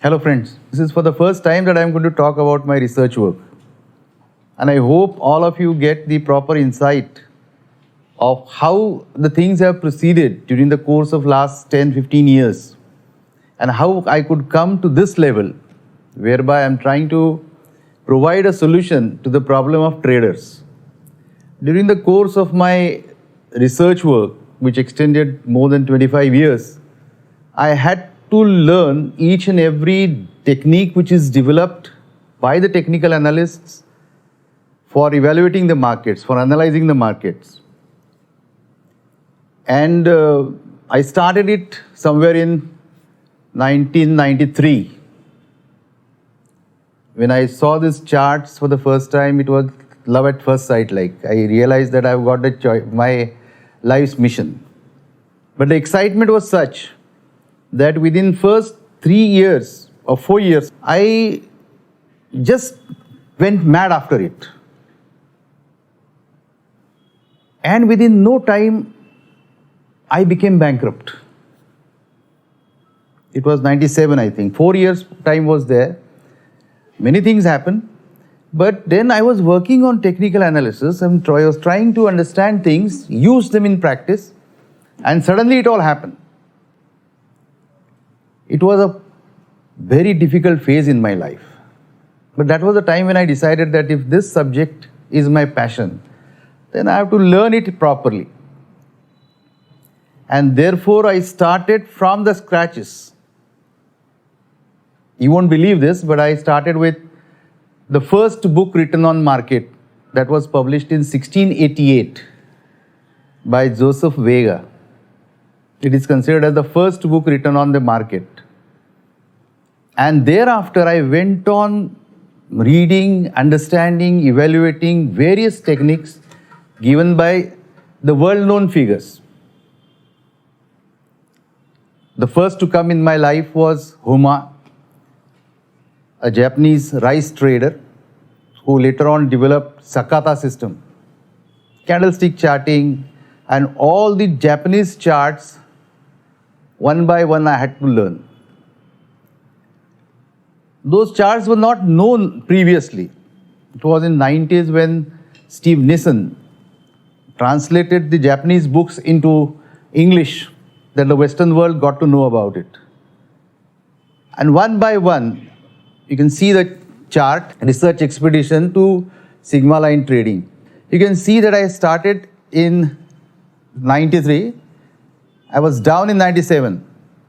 Hello friends, this is for the first time that I am going to talk about my research work. And I hope all of you get the proper insight of how the things have proceeded during the course of last 10-15 years and how I could come to this level whereby I am trying to provide a solution to the problem of traders. During the course of my research work, which extended more than 25 years, I had to learn each and every technique which is developed by the technical analysts for evaluating the markets, for analyzing the markets. And I started it somewhere in 1993. When I saw these charts for the first time, it was love at first sight. Like I realized that I've got my life's mission. But the excitement was such that within first 3 years or 4 years, I just went mad after it. And within no time, I became bankrupt. It was 97, I think. 4 years time was there. Many things happened. But then I was working on technical analysis and I was trying to understand things, use them in practice, and suddenly it all happened. It was a very difficult phase in my life. But that was the time when I decided that if this subject is my passion, then I have to learn it properly. And therefore, I started from the scratches. You won't believe this, but I started with the first book written on market that was published in 1688 by Joseph Vega. It is considered as the first book written on the market. And thereafter, I went on reading, understanding, evaluating various techniques given by the world-known figures. The first to come in my life was Homa, a Japanese rice trader who later on developed Sakata system, candlestick charting, and all the Japanese charts, one by one I had to learn. Those charts were not known previously. It was in 90s when Steve Nissen translated the Japanese books into English that the Western world got to know about it. And one by one, you can see the chart, research expedition to Sigma line trading. You can see that I started in 93. I was down in 97.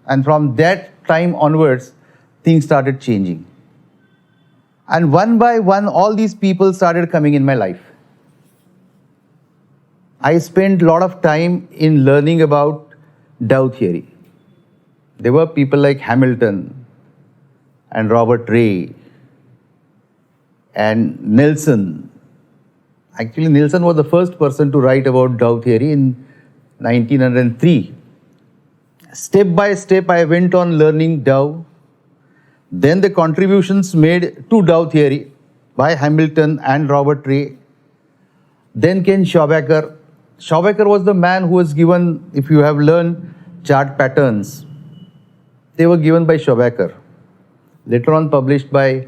And from that time onwards, things started changing. And one by one, all these people started coming in my life. I spent a lot of time in learning about Dow theory. There were people like Hamilton and Robert Ray and Nelson. Actually, Nelson was the first person to write about Dow theory in 1903. Step by step, I went on learning Dow. Then the contributions made to Dow theory by Hamilton and Robert Ray. Then came Schobacker. Schobacker was the man who was given, if you have learned chart patterns, they were given by Schobacker. Later on published by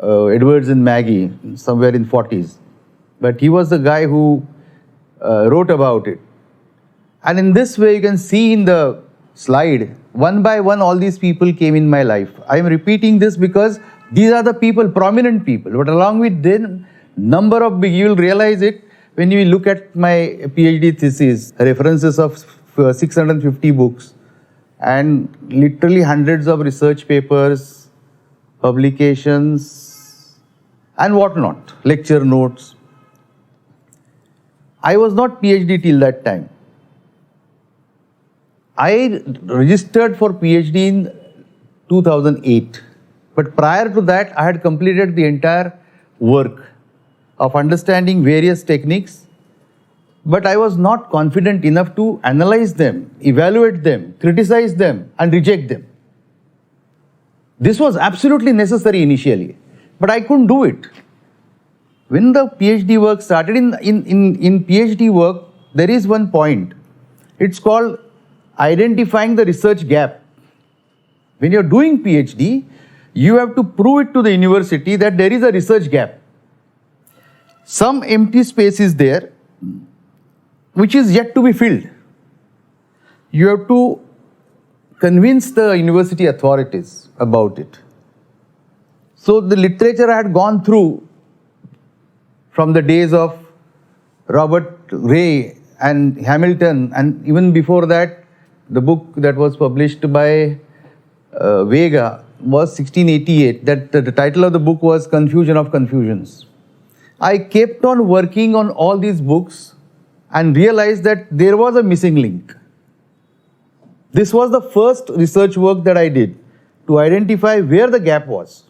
Edwards and Magee, somewhere in 40s. But he was the guy who wrote about it. And in this way, you can see in the slide, one by one, all these people came in my life. I am repeating this because these are the people, prominent people. But along with them, number of big, you will realize it when you look at my PhD thesis, references of 650 books and literally hundreds of research papers, publications, and whatnot, lecture notes. I was not PhD till that time. I registered for PhD in 2008. But prior to that, I had completed the entire work of understanding various techniques. But I was not confident enough to analyze them, evaluate them, criticize them, and reject them. This was absolutely necessary initially, but I couldn't do it. When the PhD work started, in PhD work, there is one point. It's called identifying the research gap. When you're doing PhD, You have to prove it to the university that there is a research gap. Some empty space is there, which is yet to be filled. You have to convince the university authorities about it. So the literature I had gone through from the days of Robert Ray and Hamilton, and even before that, the book that was published by Vega was 1688. That the title of the book was Confusion of Confusions. I kept on working on all these books and realized that there was a missing link. This was the first research work that I did to identify where the gap was.